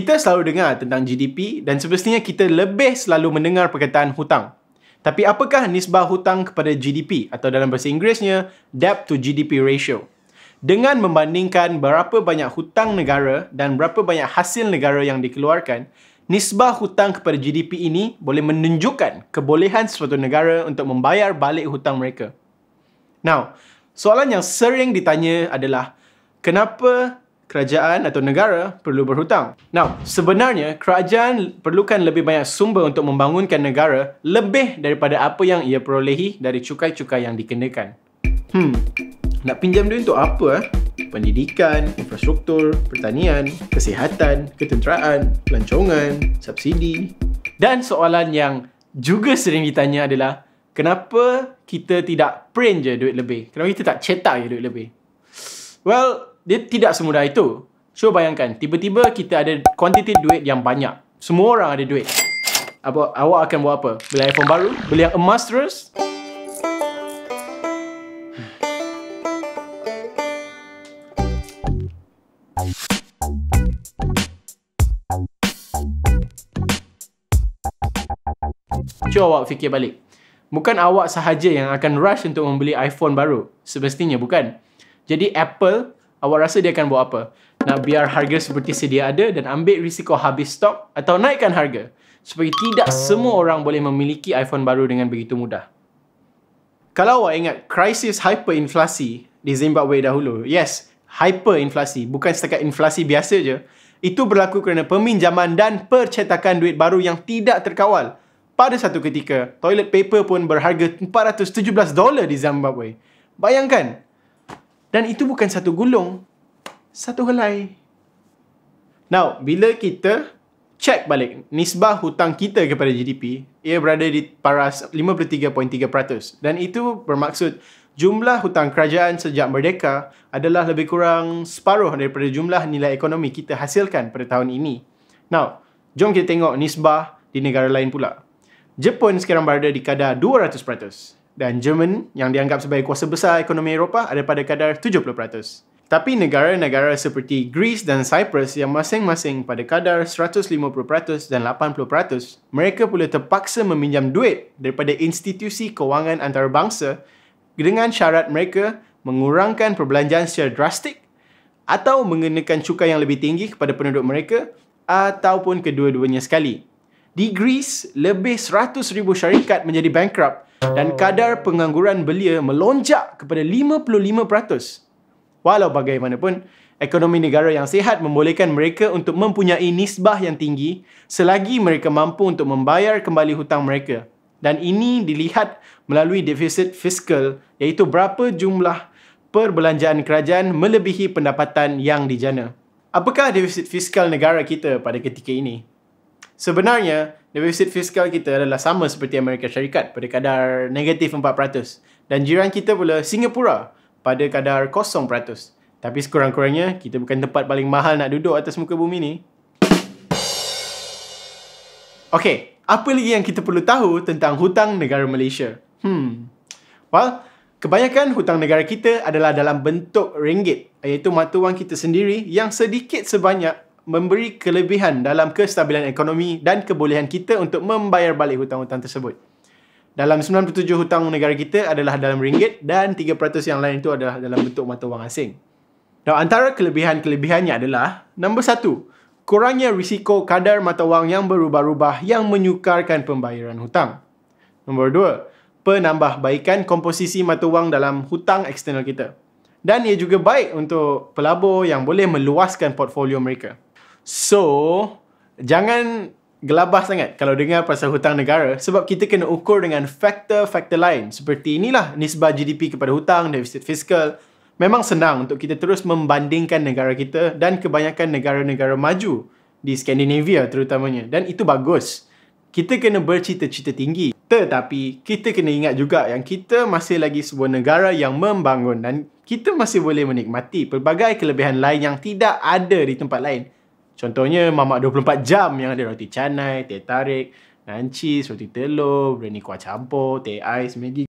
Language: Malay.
Kita selalu dengar tentang GDP dan semestinya kita lebih selalu mendengar perkataan hutang. Tapi apakah nisbah hutang kepada GDP atau dalam bahasa Inggerisnya debt to GDP ratio? Dengan membandingkan berapa banyak hutang negara dan berapa banyak hasil negara yang dikeluarkan, nisbah hutang kepada GDP ini boleh menunjukkan kebolehan suatu negara untuk membayar balik hutang mereka. Now, soalan yang sering ditanya adalah kenapa kerajaan atau negara perlu berhutang? Now, sebenarnya kerajaan perlukan lebih banyak sumber untuk membangunkan negara lebih daripada apa yang ia perolehi dari cukai-cukai yang dikenakan. Nak pinjam duit untuk apa? Pendidikan, infrastruktur, pertanian, kesihatan, ketenteraan, pelancongan, subsidi. Dan soalan yang juga sering ditanya adalah kenapa kita tidak print je duit lebih? Kenapa kita tak cetak je duit lebih? Well, dia tidak semudah itu. Cuba bayangkan, tiba-tiba kita ada kuantiti duit yang banyak. Semua orang ada duit. Awak akan buat apa? Beli iPhone baru? Beli yang emas terus? Cuba awak fikir balik. Bukan awak sahaja yang akan rush untuk membeli iPhone baru. Semestinya bukan. Jadi Apple, awak rasa dia akan buat apa? Nak biar harga seperti sedia ada dan ambil risiko habis stok atau naikkan harga supaya tidak semua orang boleh memiliki iPhone baru dengan begitu mudah. Kalau awak ingat krisis hyperinflasi di Zimbabwe dahulu, yes, hyperinflasi, bukan setakat inflasi biasa je. Itu berlaku kerana peminjaman dan percetakan duit baru yang tidak terkawal. Pada satu ketika, toilet paper pun berharga $417 di Zimbabwe. Bayangkan. Dan itu bukan satu gulung, satu helai. Now, bila kita cek balik nisbah hutang kita kepada GDP, ia berada di paras 53.3%. Dan itu bermaksud jumlah hutang kerajaan sejak merdeka adalah lebih kurang separuh daripada jumlah nilai ekonomi kita hasilkan pada tahun ini. Now, jom kita tengok nisbah di negara lain pula. Jepun sekarang berada di kadar 200%. Dan Jerman yang dianggap sebagai kuasa besar ekonomi Eropah ada pada kadar 70%. Tapi negara-negara seperti Greece dan Cyprus yang masing-masing pada kadar 150% dan 80%, mereka pula terpaksa meminjam duit daripada institusi kewangan antarabangsa dengan syarat mereka mengurangkan perbelanjaan secara drastik atau mengenakan cukai yang lebih tinggi kepada penduduk mereka ataupun kedua-duanya sekali. Di Greece, lebih 100,000 syarikat menjadi bankrupt dan kadar pengangguran belia melonjak kepada 55%. Walau bagaimanapun, ekonomi negara yang sihat membolehkan mereka untuk mempunyai nisbah yang tinggi selagi mereka mampu untuk membayar kembali hutang mereka. Dan ini dilihat melalui defisit fiskal, iaitu berapa jumlah perbelanjaan kerajaan melebihi pendapatan yang dijana. Apakah defisit fiskal negara kita pada ketika ini? Sebenarnya, defisit fiskal kita adalah sama seperti Amerika Syarikat pada kadar negatif 4%. Dan jiran kita pula Singapura pada kadar 0%. Tapi sekurang-kurangnya, kita bukan tempat paling mahal nak duduk atas muka bumi ni. Okey, apa lagi yang kita perlu tahu tentang hutang negara Malaysia? Well, kebanyakan hutang negara kita adalah dalam bentuk ringgit, iaitu mata wang kita sendiri yang sedikit sebanyak memberi kelebihan dalam kestabilan ekonomi dan kebolehan kita untuk membayar balik hutang-hutang tersebut. Dalam 97 hutang negara kita adalah dalam ringgit dan 3% yang lain itu adalah dalam bentuk mata wang asing. Dan antara kelebihan-kelebihannya adalah nombor 1, kurangnya risiko kadar mata wang yang berubah-ubah yang menyukarkan pembayaran hutang. Nombor 2, penambahbaikan komposisi mata wang dalam hutang eksternal kita. Dan ia juga baik untuk pelabur yang boleh meluaskan portfolio mereka. So, jangan gelabah sangat kalau dengar pasal hutang negara sebab kita kena ukur dengan faktor-faktor lain seperti inilah nisbah GDP kepada hutang, defisit fiskal. Memang senang untuk kita terus membandingkan negara kita dan kebanyakan negara-negara maju di Skandinavia terutamanya, dan itu bagus. Kita kena bercita-cita tinggi. Tetapi kita kena ingat juga yang kita masih lagi sebuah negara yang membangun dan kita masih boleh menikmati pelbagai kelebihan lain yang tidak ada di tempat lain. Contohnya mamak 24 jam yang ada roti canai, teh tarik, nancis, roti telur, biryani kuah campur, teh ais, Maggi